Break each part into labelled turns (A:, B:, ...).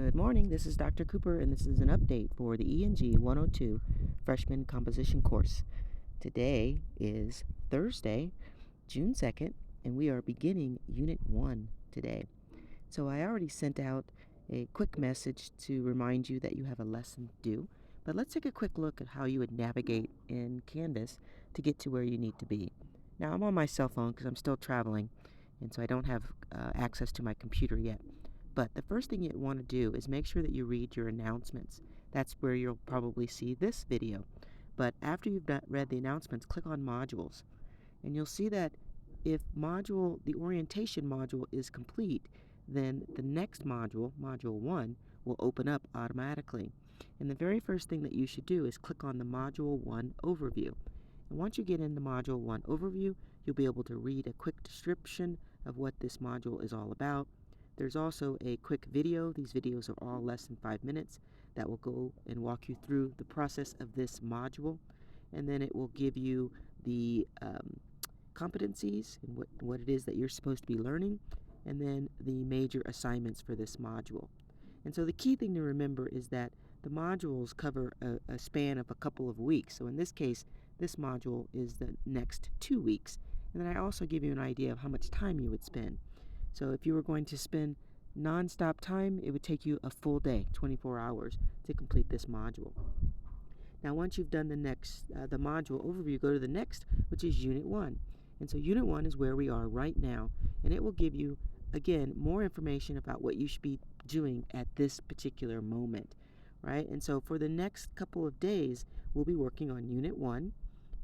A: Good morning, this is Dr. Cooper, and this is an update for the ENG 102 Freshman Composition course. Today is Thursday, June 2nd, and we are beginning Unit 1 today. So I already sent out a quick message to remind you that you have a lesson due, but let's take a quick look at how you would navigate in Canvas to get to where you need to be. Now, I'm on my cell phone because I'm still traveling, and so I don't have access to my computer yet. But the first thing you want to do is make sure that you read your announcements. That's where you'll probably see this video. But after you've read the announcements, click on Modules. And you'll see that if the orientation module is complete, then the next module, Module 1, will open up automatically. And the very first thing that you should do is click on the Module 1 Overview. And once you get into Module 1 Overview, you'll be able to read a quick description of what this module is all about. There's also a quick video. These videos are all less than 5 minutes that will go and walk you through the process of this module. And then it will give you the competencies and what it is that you're supposed to be learning, and then the major assignments for this module. And so the key thing to remember is that the modules cover a span of a couple of weeks. So in this case, this module is the next 2 weeks. And then I also give you an idea of how much time you would spend. So if you were going to spend non-stop time, it would take you a full day, 24 hours, to complete this module. Now, once you've done the module overview, go to the next, which is Unit 1. And so Unit 1 is where we are right now, and it will give you, again, more information about what you should be doing at this particular moment, right? And so for the next couple of days, we'll be working on Unit 1,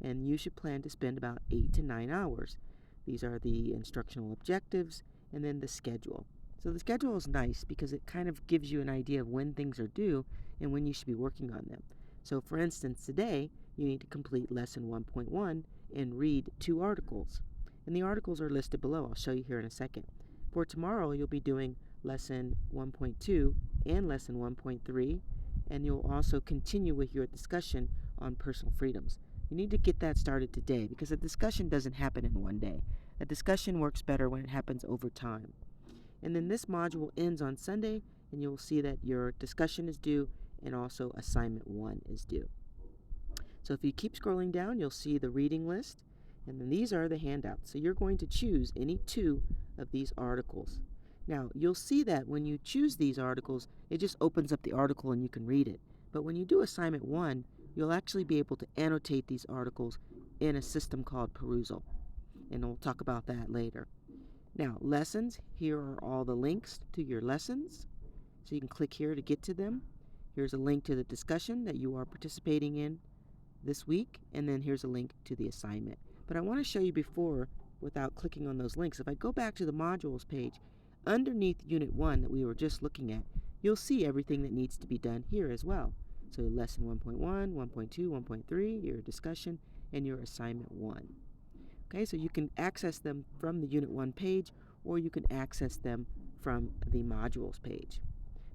A: and you should plan to spend about 8 to 9 hours. These are the instructional objectives, and then the schedule. So the schedule is nice because it kind of gives you an idea of when things are due and when you should be working on them. So for instance, today you need to complete lesson 1.1 and read 2 articles. And the articles are listed below. I'll show you here in a second. For tomorrow, you'll be doing lesson 1.2 and lesson 1.3, and you'll also continue with your discussion on personal freedoms. You need to get that started today because a discussion doesn't happen in one day. A discussion works better when it happens over time. And then this module ends on Sunday, and you'll see that your discussion is due and also assignment 1 is due. So if you keep scrolling down, you'll see the reading list, and then these are the handouts. So you're going to choose any 2 of these articles. Now, you'll see that when you choose these articles, it just opens up the article and you can read it. But when you do assignment 1, you'll actually be able to annotate these articles in a system called Perusal. And we'll talk about that later. Now, lessons, here are all the links to your lessons. So you can click here to get to them. Here's a link to the discussion that you are participating in this week, and then here's a link to the assignment. But I want to show you before, without clicking on those links, if I go back to the modules page, underneath Unit 1 that we were just looking at, you'll see everything that needs to be done here as well. So lesson 1.1, 1.2, 1.3, your discussion, and your assignment 1. Okay, so you can access them from the Unit 1 page, or you can access them from the modules page.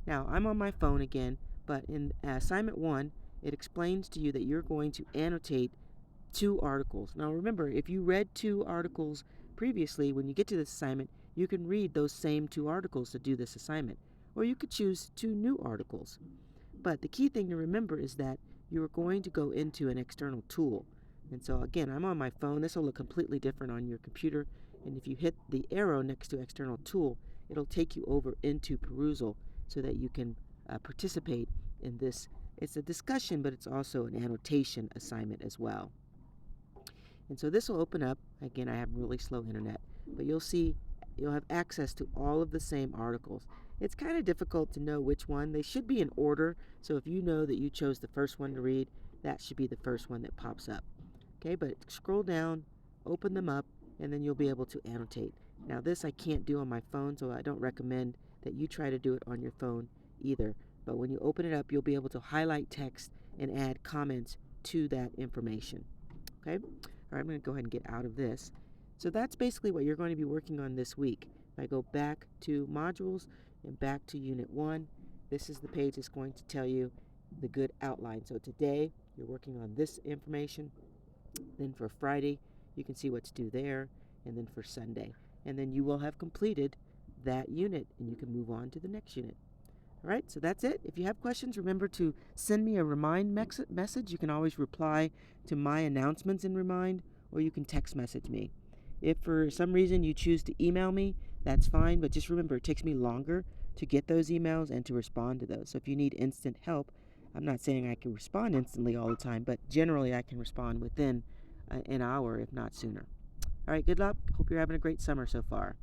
A: Now, I'm on my phone again, but in assignment 1, it explains to you that you're going to annotate 2 articles. Now, remember, if you read 2 articles previously, when you get to this assignment, you can read those same 2 articles to do this assignment, or you could choose 2 new articles. But the key thing to remember is that you're going to go into an external tool. And so again, I'm on my phone. This will look completely different on your computer. And if you hit the arrow next to external tool, it'll take you over into Perusal so that you can participate in this. It's a discussion, but it's also an annotation assignment as well. And so this will open up. Again, I have really slow internet, but you'll see you'll have access to all of the same articles. It's kind of difficult to know which one. They should be in order. So if you know that you chose the first one to read, that should be the first one that pops up. Okay, but scroll down, open them up, and then you'll be able to annotate. Now this I can't do on my phone, so I don't recommend that you try to do it on your phone either. But when you open it up, you'll be able to highlight text and add comments to that information. Okay? All right, I'm going to go ahead and get out of this. So that's basically what you're going to be working on this week. If I go back to modules and back to Unit 1, this is the page that's going to tell you the good outline. So today, you're working on this information. Then for Friday, you can see what's due there, and then for Sunday. And then you will have completed that unit, and you can move on to the next unit. All right, so that's it. If you have questions, remember to send me a Remind message. You can always reply to my announcements in Remind, or you can text message me. If for some reason you choose to email me, that's fine, but just remember it takes me longer to get those emails and to respond to those. So if you need instant help, I'm not saying I can respond instantly all the time, but generally I can respond within an hour, if not sooner. All right, good luck. Hope you're having a great summer so far.